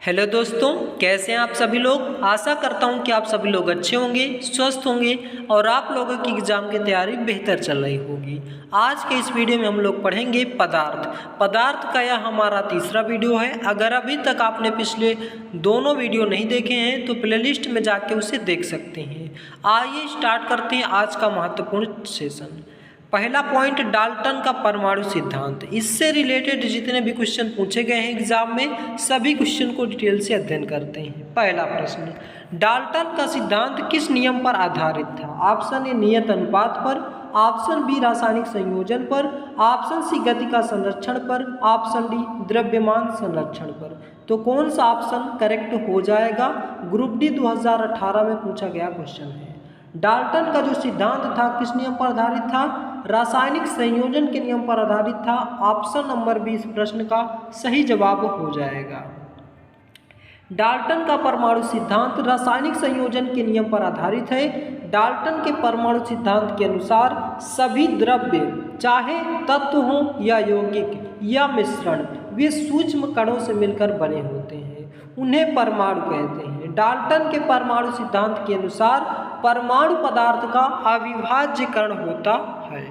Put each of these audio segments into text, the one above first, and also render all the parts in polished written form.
Hello दोस्तों, कैसे हैं आप सभी लोग। आशा करता हूं कि आप सभी लोग अच्छे होंगे, स्वस्थ होंगे और आप लोगों की एग्ज़ाम की तैयारी बेहतर चल रही होगी। आज के इस वीडियो में हम लोग पढ़ेंगे पदार्थ का यह हमारा तीसरा वीडियो है। अगर अभी तक आपने पिछले दोनों वीडियो नहीं देखे हैं तो प्लेलिस्ट में जाके उसे देख सकते हैं। आइए स्टार्ट करते हैं आज का महत्वपूर्ण सेशन। पहला पॉइंट, डाल्टन का परमाणु सिद्धांत। इससे रिलेटेड जितने भी क्वेश्चन पूछे गए हैं एग्जाम में, सभी क्वेश्चन को डिटेल से अध्ययन करते हैं। पहला प्रश्न, डाल्टन का सिद्धांत किस नियम पर आधारित था। ऑप्शन ए नियत अनुपात पर, ऑप्शन बी रासायनिक संयोजन पर, ऑप्शन सी गति का संरक्षण पर, ऑप्शन डी द्रव्यमान संरक्षण पर। तो कौन सा ऑप्शन करेक्ट हो जाएगा। ग्रुप डी 2018 में पूछा गया क्वेश्चन है। डाल्टन का जो सिद्धांत था किस नियम पर आधारित था, रासायनिक संयोजन के नियम पर आधारित था। ऑप्शन नंबर 20 प्रश्न का सही जवाब हो जाएगा। डाल्टन का परमाणु सिद्धांत रासायनिक संयोजन के नियम पर आधारित है। डाल्टन के परमाणु सिद्धांत के अनुसार सभी द्रव्य, चाहे तत्व हो या यौगिक या मिश्रण, वे सूक्ष्म कणों से मिलकर बने होते हैं, उन्हें परमाणु कहते हैं। डाल्टन के परमाणु सिद्धांत के अनुसार परमाणु पदार्थ का अविभाज्यकरण होता है।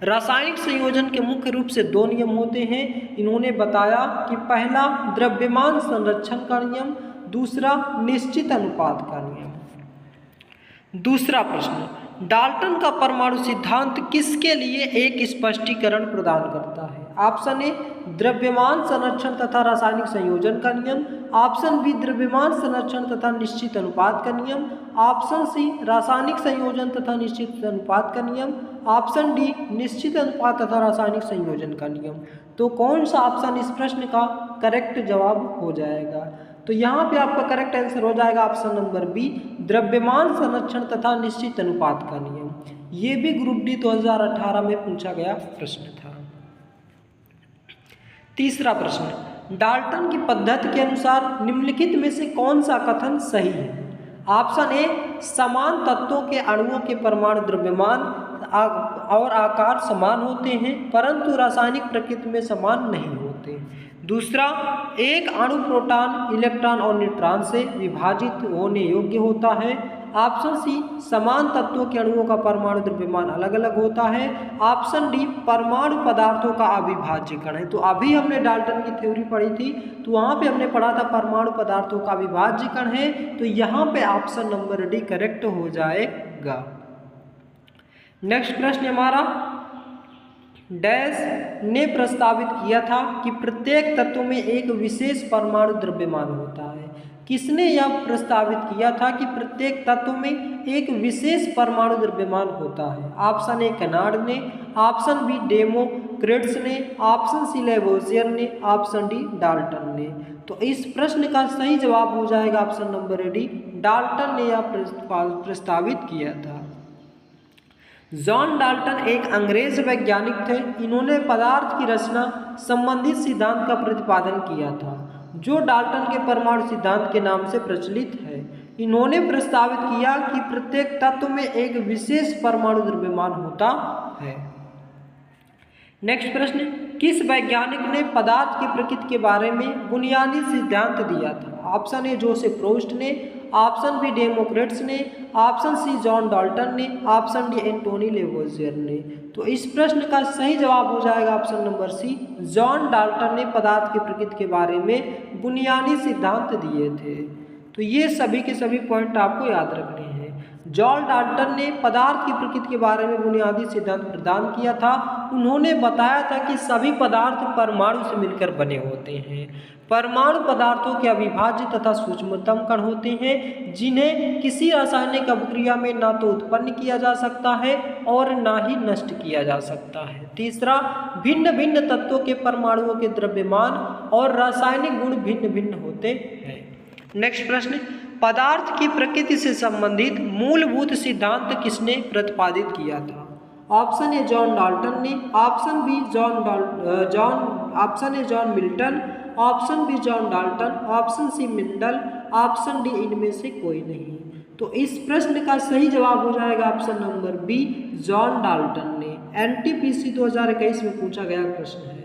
रासायनिक संयोजन के मुख्य रूप से दो नियम होते हैं। इन्होंने बताया कि पहला द्रव्यमान संरक्षण का नियम, दूसरा निश्चित अनुपात का नियम। दूसरा प्रश्न, डाल्टन का परमाणु सिद्धांत किसके लिए एक स्पष्टीकरण प्रदान करता है। ऑप्शन ए द्रव्यमान संरक्षण तथा रासायनिक संयोजन का नियम, ऑप्शन बी द्रव्यमान संरक्षण तथा निश्चित अनुपात का नियम, ऑप्शन सी रासायनिक संयोजन तथा निश्चित अनुपात का नियम, ऑप्शन डी निश्चित अनुपात तथा रासायनिक संयोजन का नियम। तो कौन सा ऑप्शन इस प्रश्न का करेक्ट जवाब हो जाएगा। तो यहाँ पे आपका करेक्ट आंसर हो जाएगा ऑप्शन नंबर बी, द्रव्यमान संरक्षण तथा निश्चित अनुपात का नियम। ये भी ग्रुप डी 2018 में पूछा गया प्रश्न था। तीसरा प्रश्न, डाल्टन की पद्धति के अनुसार निम्नलिखित में से कौन सा कथन सही है। ऑप्शन ए समान तत्वों के अणुओं के परमाणु द्रव्यमान और आकार समान होते हैं परंतु रासायनिक प्रकृति में समान नहीं होते। दूसरा, एक अणु प्रोटॉन, इलेक्ट्रॉन और न्यूट्रॉन से विभाजित होने योग्य होता है। ऑप्शन सी समान तत्वों के अणुओं का परमाणु द्रव्यमान अलग अलग होता है। ऑप्शन डी परमाणु पदार्थों का अविभाज्य कण है। तो अभी हमने डाल्टन की थ्योरी पढ़ी थी तो वहाँ पे हमने पढ़ा था परमाणु पदार्थों का अविभाज्य कण है। तो यहाँ पे ऑप्शन नंबर डी करेक्ट हो जाएगा। नेक्स्ट प्रश्न हमारा, डैश ने प्रस्तावित किया था कि प्रत्येक तत्व में एक विशेष परमाणु द्रव्यमान होता है। किसने यह प्रस्तावित किया था कि प्रत्येक तत्व में एक विशेष परमाणु द्रव्यमान होता है। ऑप्शन ए कनाड ने, ऑप्शन बी डेमोक्रिटस ने, ऑप्शन सी लेवोजियर ने, ऑप्शन डी डाल्टन ने। तो इस प्रश्न का सही जवाब हो जाएगा ऑप्शन नंबर डी, डाल्टन ने यह प्रस्तावित किया था। जॉन डाल्टन एक अंग्रेज वैज्ञानिक थे। इन्होंने पदार्थ की रचना संबंधित सिद्धांत का प्रतिपादन किया था जो डाल्टन के परमाणु सिद्धांत के नाम से प्रचलित है। इन्होंने प्रस्तावित किया कि प्रत्येक तत्व में एक विशेष परमाणु द्रव्यमान होता है। नेक्स्ट प्रश्न, किस वैज्ञानिक ने पदार्थ की प्रकृति के बारे में बुनियादी सिद्धांत दिया था। ऑप्शन ए जोसेफ प्रोस्ट ने, ऑप्शन बी डेमोक्रिटस ने, ऑप्शन सी जॉन डाल्टन ने, ऑप्शन डी एंटोनी लेवोजियर ने। तो इस प्रश्न का सही जवाब हो जाएगा option number C, John Dalton ने पदार्थ की प्रकृति के बारे में बुनियादी सिद्धांत दिए थे। तो ये सभी के सभी पॉइंट आपको याद रखने हैं। जॉन डाल्टन ने पदार्थ की प्रकृति के बारे में बुनियादी सिद्धांत प्रदान किया था। उन्होंने बताया था कि सभी पदार्थ परमाणु से मिलकर बने होते हैं। परमाणु पदार्थों के अविभाज्य तथा सूक्ष्मतम कण होते हैं जिन्हें किसी रासायनिक अभिक्रिया में ना तो उत्पन्न किया जा सकता है और ना ही नष्ट किया जा सकता है। तीसरा, भिन्न भिन्न तत्वों के परमाणुओं के द्रव्यमान और रासायनिक गुण भिन्न भिन्न होते हैं। नेक्स्ट प्रश्न, पदार्थ की प्रकृति से संबंधित मूलभूत सिद्धांत किसने प्रतिपादित किया था। ऑप्शन ए जॉन डाल्टन ने, option B option A John Milton, option B John Dalton, option C Mendel, option D इनमें से कोई नहीं। तो इस प्रश्न का सही जवाब हो जाएगा option number B, John Dalton ने। एनटीपीसी 2021 में पूछा गया प्रश्न है।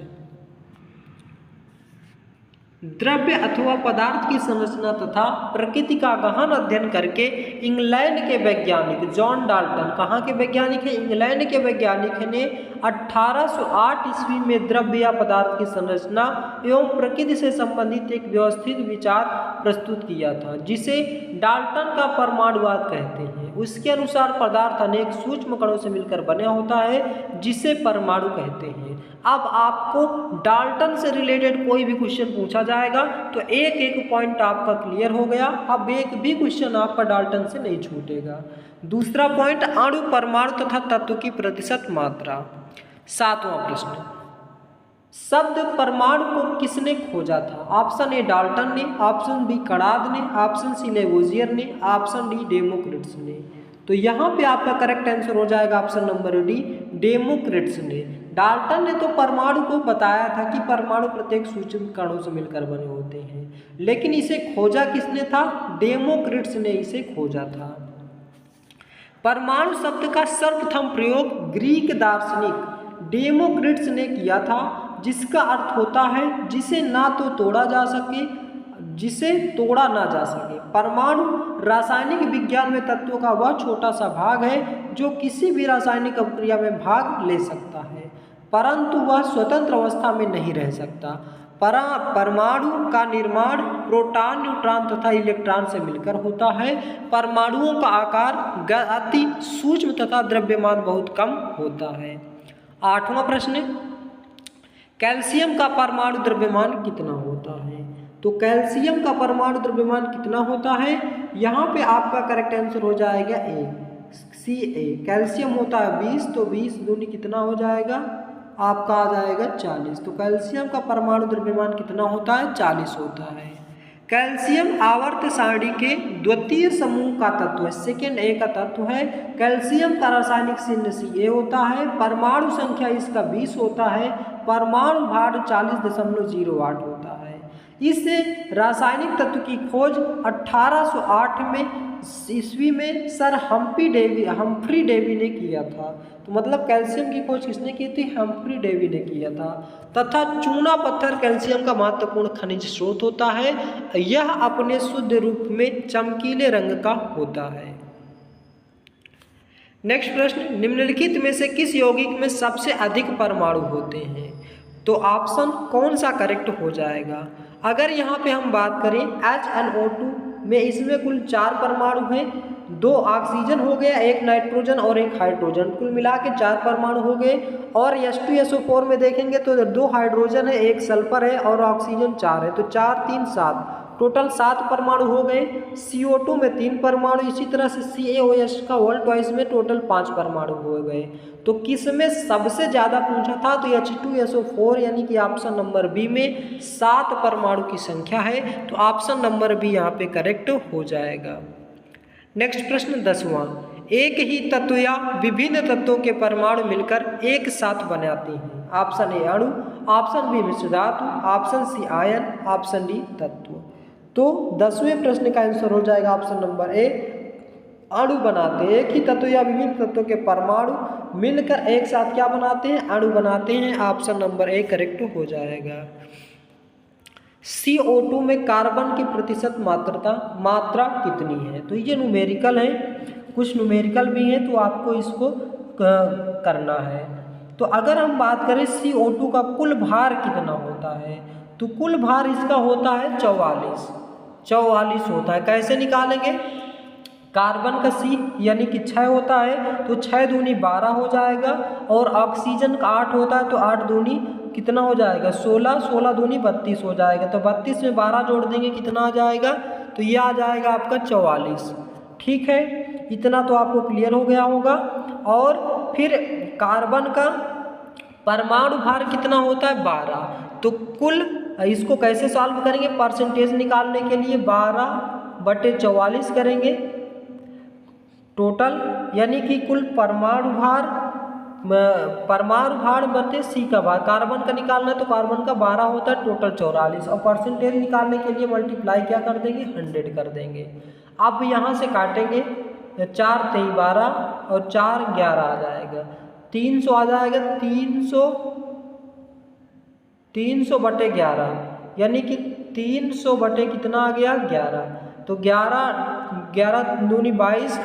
द्रव्य अथवा पदार्थ की संरचना तथा प्रकृति का गहन अध्ययन करके इंग्लैंड के वैज्ञानिक जॉन डाल्टन, कहाँ के वैज्ञानिक हैं? इंग्लैंड के वैज्ञानिक ने 1808 ईस्वी में द्रव्य या पदार्थ की संरचना एवं प्रकृति से संबंधित एक व्यवस्थित विचार प्रस्तुत किया था, जिसे डाल्टन का परमाणुवाद कहते हैं। उसके अनुसार पदार्थ अनेक सूक्ष्म कणों से मिलकर बना होता है, जिसे परमाणु कहते हैं। अब आपको डाल्टन से रिलेटेड कोई भी क्वेश्चन पूछा जाएगा तो एक एक पॉइंट आपका क्लियर हो गया। अब एक भी क्वेश्चन आपका डाल्टन से नहीं छूटेगा। दूसरा पॉइंट, अणु, परमाणु तथा तत्व की प्रतिशत मात्रा। 7वां प्रश्न, शब्द परमाणु को किसने खोजा था? ऑप्शन ए डाल्टन ने, ऑप्शन बी कणाद ने, ऑप्शन सी लेवोजियर ने, ऑप्शन डी डेमोक्रिट्स ने। तो यहाँ पे आपका करेक्ट आंसर हो जाएगा ऑप्शन नंबर डी, डेमोक्रिट्स ने। डाल्टन ने तो परमाणु को बताया था कि परमाणु प्रत्येक सूक्ष्म कणों से मिलकर बने होते हैं, लेकिन इसे खोजा किसने था? डेमोक्रिट्स ने इसे खोजा था। परमाणु शब्द का सर्वप्रथम प्रयोग ग्रीक दार्शनिक डेमोक्रिट्स ने किया था, जिसका अर्थ होता है जिसे ना तो तोड़ा जा सके, जिसे तोड़ा ना जा सके। परमाणु रासायनिक विज्ञान में तत्वों का वह छोटा सा भाग है जो किसी भी रासायनिक अभिक्रिया में भाग ले सकता है, परंतु वह स्वतंत्र अवस्था में नहीं रह सकता। परमाणु का निर्माण प्रोटॉन, न्यूट्रॉन तथा इलेक्ट्रॉन से मिलकर होता है। परमाणुओं का आकार अति सूक्ष्म तथा द्रव्यमान बहुत कम होता है। 8वां प्रश्न, कैल्शियम का परमाणु द्रव्यमान कितना होता है? तो कैल्शियम का परमाणु द्रव्यमान कितना होता है? यहाँ पे आपका करेक्ट आंसर हो जाएगा ए, सी ए। कैल्शियम होता है 20, तो 20 दूनी कितना हो जाएगा? आपका आ जाएगा 40। तो कैल्शियम का परमाणु द्रव्यमान कितना होता है? 40 होता है। कैल्शियम आवर्त सारणी के द्वितीय समूह का तत्व है, सेकेंड ए का तत्व है। कैल्शियम का रासायनिक चिन्ह Ca होता है। परमाणु संख्या इसका 20 होता है। परमाणु भार 40.08 होता है। इस रासायनिक तत्व की खोज 1808 में ईस्वी में सर हम्फ्री डेवी ने किया था। तो मतलब कैल्शियम की खोज किसने की थी? हम्फ्री डेवी ने किया था। तथा चूना पत्थर कैल्शियम का महत्वपूर्ण खनिज स्रोत होता है। यह अपने शुद्ध रूप में चमकीले रंग का होता है। नेक्स्ट प्रश्न, निम्नलिखित में से किस यौगिक में सबसे अधिक परमाणु होते हैं? तो ऑप्शन कौन सा करेक्ट हो जाएगा? अगर यहाँ पे हम बात करें HNO2 में, इसमें कुल 4 परमाणु हैं, 2 ऑक्सीजन हो गया, 1 नाइट्रोजन और 1 हाइड्रोजन, कुल मिला के 4 परमाणु हो गए। और H2SO4 में देखेंगे तो 2 हाइड्रोजन है, 1 सल्फर है और ऑक्सीजन 4 है, तो 4 3 7, टोटल 7 परमाणु हो गए। CO2 में 3 परमाणु, इसी तरह से CaOH का होल ट्वाइस में टोटल 5 परमाणु हो गए। तो किस में सबसे ज़्यादा पूछा था? तो H2SO4 यानी कि ऑप्शन नंबर बी में 7 परमाणु की संख्या है। तो ऑप्शन नंबर बी यहाँ पे करेक्ट हो जाएगा। नेक्स्ट प्रश्न 10वां, एक ही तत्व या विभिन्न तत्वों के परमाणु मिलकर एक साथ बनाते हैं। ऑप्शन ए अणु, ऑप्शन बी मिश्र धातु, option C ion, option D तत्व। तो 10वें प्रश्न का आंसर हो जाएगा ऑप्शन नंबर ए, अणु बनाते हैं। एक ही तत्व या विभिन्न तत्वों के परमाणु मिलकर एक साथ क्या बनाते हैं? अणु बनाते हैं। ऑप्शन नंबर ए करेक्ट हो जाएगा। CO2 में कार्बन की प्रतिशत मात्रा कितनी है? तो ये न्यूमेरिकल है, कुछ न्यूमेरिकल भी है, तो आपको इसको करना है। तो अगर हम बात करें CO2 का कुल भार कितना होता है, तो कुल भार इसका होता है 44 होता है। कैसे निकालेंगे? कार्बन का C यानी कि 6 होता है, तो 6 दूनी 12 हो जाएगा। और ऑक्सीजन का 8 होता है, तो 8 दूनी कितना हो जाएगा? 16, 16 दूनी 32 हो जाएगा। तो 32 में 12 जोड़ देंगे, कितना आ जाएगा? तो ये आ जाएगा आपका 44। ठीक है, इतना तो आपको क्लियर हो गया होगा। और फिर कार्बन का परमाणु भार कितना होता है? 12। तो कुल इसको कैसे सॉल्व करेंगे? परसेंटेज निकालने के लिए 12/44 करेंगे टोटल, यानी कि कुल परमाणु भार बटे C का भार, कार्बन का निकालना है तो कार्बन का 12 होता है, टोटल 44। और परसेंटेज निकालने के लिए मल्टीप्लाई क्या कर देंगे? 100 कर देंगे। अब यहाँ से काटेंगे, 4 3 12 और 4 11 आ जाएगा, 300 आ जाएगा। 300/11 यानी कि 300 बटे कितना आ गया 11। तो 11 दूनी 22,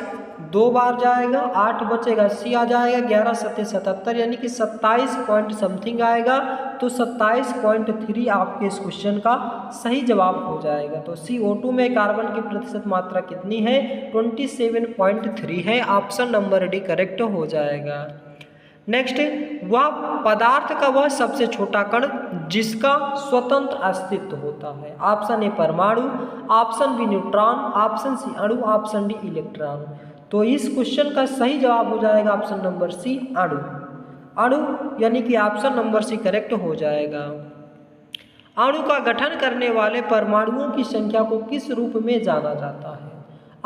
2 बार जाएगा, 8 बचेगा, सी आ जाएगा 11 सत्ते 77, यानी कि 27 पॉइंट समथिंग आएगा। तो 27.3 आपके इस क्वेश्चन का सही जवाब हो जाएगा। तो CO2 में कार्बन की प्रतिशत मात्रा कितनी है 27.3 है। ऑप्शन नंबर डी करेक्ट हो जाएगा। नेक्स्ट, वह पदार्थ का वह सबसे छोटा कण जिसका स्वतंत्र अस्तित्व होता है। ऑप्शन ए परमाणु, option B neutron, option C अणु, ऑप्शन डी इलेक्ट्रॉन। तो इस क्वेश्चन का सही जवाब हो जाएगा ऑप्शन नंबर सी अणु। अणु यानी कि ऑप्शन नंबर सी करेक्ट हो जाएगा। अणु का गठन करने वाले परमाणुओं की संख्या को किस रूप में जाना जाता है?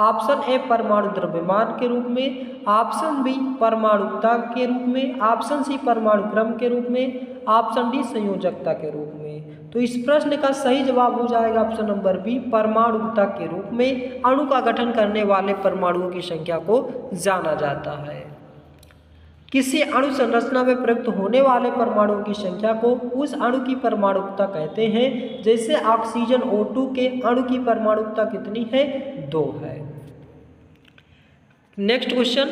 ऑप्शन ए परमाणु द्रव्यमान के रूप में, ऑप्शन बी परमाणुकता के रूप में, ऑप्शन सी परमाणु क्रम के रूप में, ऑप्शन डी संयोजकता के रूप में। तो इस प्रश्न का सही जवाब हो जाएगा ऑप्शन नंबर बी परमाणुकता के रूप में अणु का गठन करने वाले परमाणुओं की संख्या को जाना जाता है। किसी अणु संरचना में प्रयुक्त होने वाले परमाणुओं की संख्या को उस अणु की परमाणुकता कहते हैं। जैसे ऑक्सीजन O2 के अणु की परमाणुकता कितनी है 2 है। नेक्स्ट क्वेश्चन,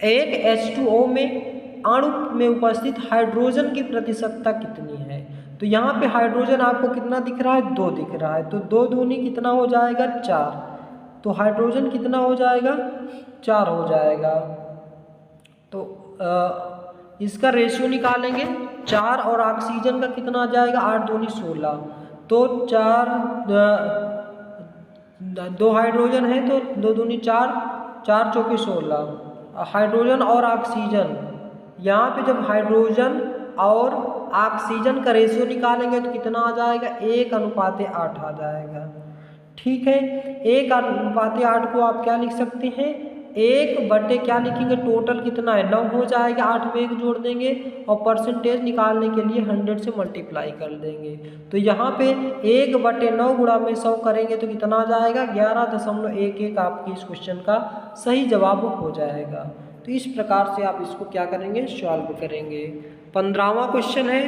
एक H2O में अणु में उपस्थित हाइड्रोजन की प्रतिशतता कितनी है? तो यहाँ पे हाइड्रोजन आपको कितना दिख रहा है 2 दिख रहा है। तो 2 दूनी कितना हो जाएगा 4। तो हाइड्रोजन कितना हो जाएगा 4 हो जाएगा। तो इसका रेशियो निकालेंगे 4 और ऑक्सीजन का कितना आ जाएगा 8 दूनी 16। तो 2 हाइड्रोजन है तो 2 दूनी 4, 4 चौके 16। हाइड्रोजन और ऑक्सीजन, यहाँ पे जब हाइड्रोजन और ऑक्सीजन का रेशियो निकालेंगे तो कितना आ जाएगा 1:8 आ जाएगा। ठीक है, 1:8 को आप क्या लिख सकते हैं 1 बटे क्या लिखेंगे टोटल कितना है 9 हो जाएगा, 8 में 1 जोड़ देंगे और परसेंटेज निकालने के लिए 100 से मल्टीप्लाई कर देंगे। तो यहाँ पे 1/9 गुणा में 100 करेंगे तो कितना आ जाएगा 11.11 आपकी इस क्वेश्चन का सही जवाब हो जाएगा। तो इस प्रकार से आप इसको क्या करेंगे सॉल्व करेंगे। 15वां क्वेश्चन है,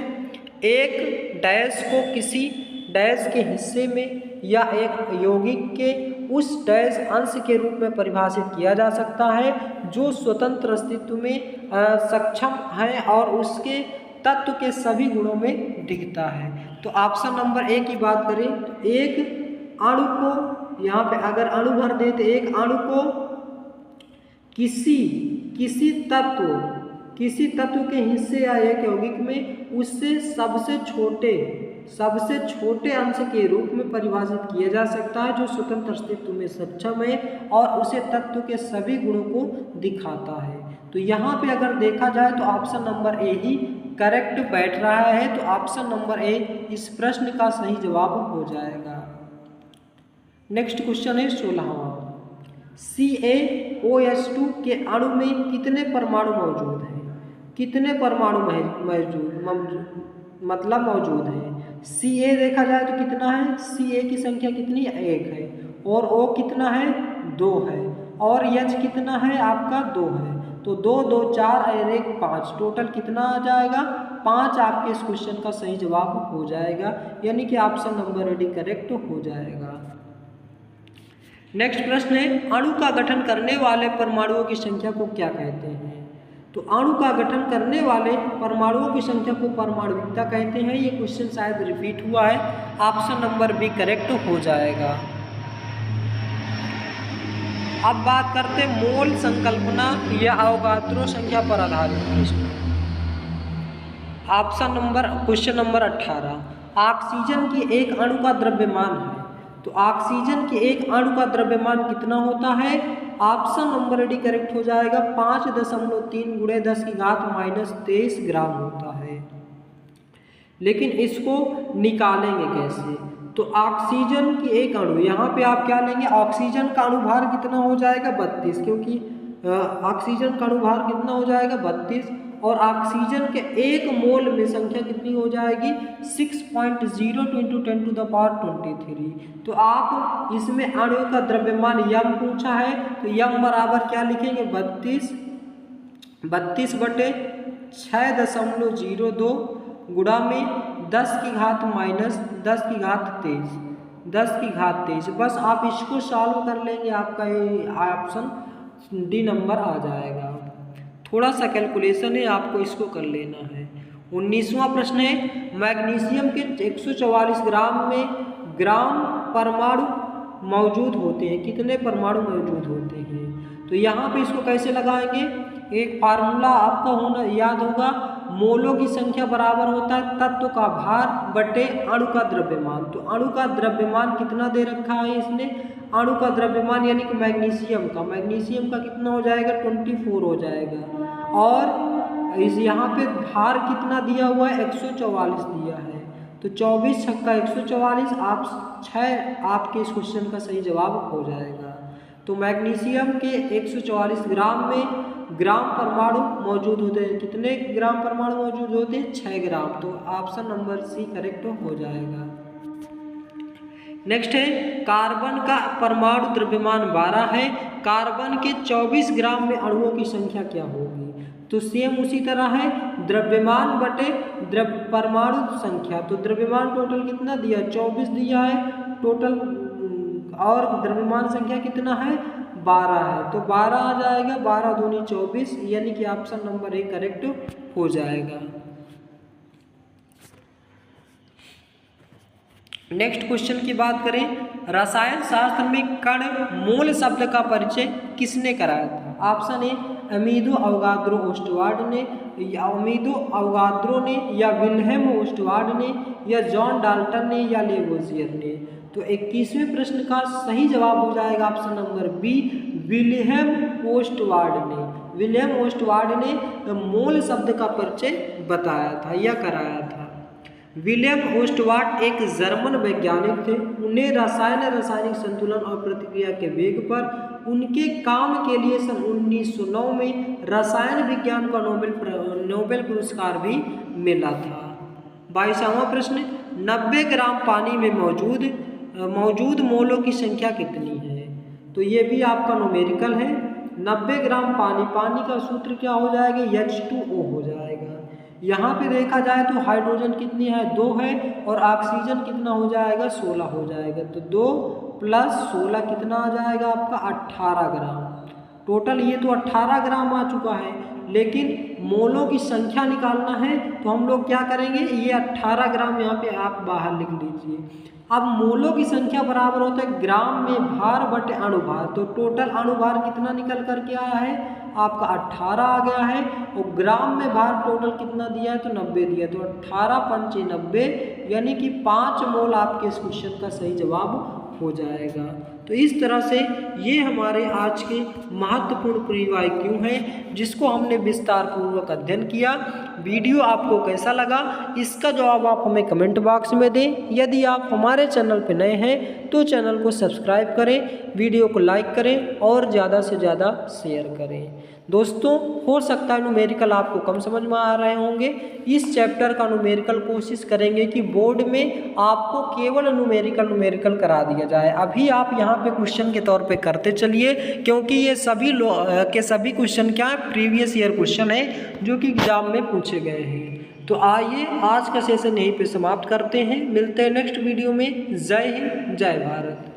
एक डैश को किसी डैश के हिस्से में या एक यौगिक के उस डैश अंश के रूप में परिभाषित किया जा सकता है जो स्वतंत्र अस्तित्व में सक्षम है और उसके तत्व के सभी गुणों में दिखता है। तो ऑप्शन नंबर ए की बात करें तो एक अणु को यहाँ पे अगर अणु भर दे तो एक अणु को किसी तत्व के हिस्से या एक यौगिक में उससे सबसे छोटे अंश के रूप में परिभाषित किया जा सकता है जो स्वतंत्र अस्तित्व में सक्षम है और उसे तत्व के सभी गुणों को दिखाता है। तो यहाँ पे अगर देखा जाए तो option number A he correct बैठ रहा है। तो ऑप्शन नंबर ए इस प्रश्न का सही जवाब हो जाएगा। नेक्स्ट क्वेश्चन है 16वां, CaOH2 के अणु में कितने परमाणु मौजूद हैं? कितने परमाणु मौजूद है। Ca देखा जाए तो कितना है Ca की संख्या कितनी 1 है और O कितना है 2 है और H कितना है आपका 2 है। तो 2 2 4 और 1 5 टोटल कितना आ जाएगा 5 आपके इस क्वेश्चन का सही जवाब हो जाएगा, यानी कि ऑप्शन नंबर डी करेक्ट हो जाएगा। नेक्स्ट प्रश्न है, अणु का गठन करने वाले परमाणुओं की संख्या को क्या कहते हैं? तो अणु का गठन करने वाले परमाणुओं की संख्या को परमाणुकता कहते हैं। ये क्वेश्चन शायद रिपीट हुआ है, ऑप्शन नंबर बी करेक्ट हो जाएगा। अब बात करते हैं मोल संकल्पना या अवगाद्रो संख्या पर आधारित प्रश्न। क्वेश्चन नंबर 18, ऑक्सीजन की एक अणु का द्रव्यमान है। तो ऑक्सीजन के एक अणु का द्रव्यमान कितना होता है? ऑप्शन नंबर डी करेक्ट हो जाएगा 5.3 × 10⁻23 ग्राम होता है। लेकिन इसको निकालेंगे कैसे? तो ऑक्सीजन की एक अणु, यहाँ पे आप क्या लेंगे ऑक्सीजन का अणुभार कितना हो जाएगा 32, क्योंकि ऑक्सीजन का अणुभार कितना हो जाएगा 32 और ऑक्सीजन के एक मोल में संख्या कितनी हो जाएगी 6.02 × 10⁻23। तो आप इसमें अणु का द्रव्यमान यम पूछा है तो यम बराबर क्या लिखेंगे 32/6.02 गुणा में 10 की घात माइनस 10 की घात 23, 10 की घात 23। बस आप इसको सॉल्व कर लेंगे, आपका ये ऑप्शन डी नंबर आ जाएगा। थोड़ा सा कैलकुलेशन है, आपको इसको कर लेना है। 19वां प्रश्न है, मैग्नीशियम के 144 ग्राम में ग्राम परमाणु मौजूद होते हैं, कितने परमाणु मौजूद होते हैं? तो यहाँ पे इसको कैसे लगाएंगे, एक फार्मूला आपका होना याद होगा, मोलों की संख्या बराबर होता है तत्व का भार बटे अणु का द्रव्यमान। तो अणु का द्रव्यमान कितना दे रखा है इसने, अणु का द्रव्यमान यानी कि मैग्नीशियम का कितना हो जाएगा, 24 हो जाएगा। और इस यहाँ पे भार कितना दिया हुआ है, 144 दिया है। तो 24 छक्का 144, आप 6 आपके इस क्वेश्चन का सही जवाब हो जाएगा। तो मैग्नीशियम के 144 ग्राम में ग्राम परमाणु मौजूद होते हैं, कितने ग्राम परमाणु मौजूद होते हैं, 6 ग्राम। तो ऑप्शन नंबर सी करेक्ट हो जाएगा। नेक्स्ट है, कार्बन का परमाणु द्रव्यमान 12 है, कार्बन के 24 ग्राम में अणुओं की संख्या क्या होगी? तो सेम उसी तरह है, द्रव्यमान बटे परमाणु संख्या। तो द्रव्यमान टोटल कितना दिया, 24 दिया है टोटल, और द्रव्यमान संख्या कितना है, 12 है। तो 12 आ जाएगा, 12 दूनी 24, यानी कि ऑप्शन नंबर ए करेक्ट हो जाएगा। नेक्स्ट क्वेश्चन की बात करें, रसायन शास्त्र में कण मोल शब्द का परिचय किसने कराया था? ऑप्शन ए अमीदो अवगाद्रो ओस्टवार्ड ने, या अमीदो अवगाद्रो ने, या विल्हेम ओस्टवार्ड ने, या जॉन डाल्टन ने, या लेवोजियर ने। तो 21वें प्रश्न का सही जवाब हो जाएगा ऑप्शन नंबर बी, विल्हेम ओस्टवार्ड ने। विल्हेम ओस्टवार्ड ने मोल शब्द का परिचय बताया था या कराया था। विलियम ओस्टवार्ड एक जर्मन वैज्ञानिक थे। उन्हें रासायनिक संतुलन और प्रतिक्रिया के वेग पर उनके काम के लिए सन 1909 में रसायन विज्ञान का नोबेल पुरस्कार भी मिला था। 22वां प्रश्न, 90 ग्राम पानी में मौजूद मोलों की संख्या कितनी है? तो ये भी आपका न्यूमेरिकल है। 90 ग्राम पानी का सूत्र क्या हो जाएगा, H2O हो जाएगा। यहाँ पे देखा जाए तो हाइड्रोजन कितनी है, 2 है, और ऑक्सीजन कितना हो जाएगा, 16 हो जाएगा। तो 2 + 16 कितना आ जाएगा आपका, 18 ग्राम टोटल। ये तो 18 ग्राम आ चुका है, लेकिन मोलों की संख्या निकालना है तो हम लोग क्या करेंगे, ये 18 ग्राम यहाँ पे आप बाहर लिख लीजिए। अब मोलों की संख्या बराबर होता है ग्राम में भार बटे अणुभार। तो टोटल अणुभार कितना निकल करके आया है आपका, 18 आ गया है, और ग्राम में भार टोटल कितना दिया है, तो 90 दिया। तो 18 × 5 = 90, यानी कि 5 मोल आपके इस क्वेश्चन का सही जवाब हो जाएगा। तो इस तरह से ये हमारे आज के महत्वपूर्ण प्री क्यू हैं, जिसको हमने विस्तार पूर्वक अध्ययन किया। वीडियो आपको कैसा लगा, इसका जवाब आप हमें कमेंट बॉक्स में दें। यदि आप हमारे चैनल पर नए हैं तो चैनल को सब्सक्राइब करें, वीडियो को लाइक करें और ज़्यादा से ज़्यादा शेयर करें। दोस्तों, हो सकता है न्यूमेरिकल आपको कम समझ में आ रहे होंगे। इस चैप्टर का न्यूमेरिकल कोशिश करेंगे कि बोर्ड में आपको केवल न्यूमेरिकल करा दिया जाए। अभी आप यहाँ पे क्वेश्चन के तौर पे करते चलिए, क्योंकि ये सभी क्वेश्चन क्या है, प्रीवियस ईयर क्वेश्चन है जो कि एग्जाम में पूछे गए हैं। तो आइए आज का सेशन यहीं पे समाप्त करते हैं, मिलते हैं नेक्स्ट वीडियो में। जय हिंद, जय भारत।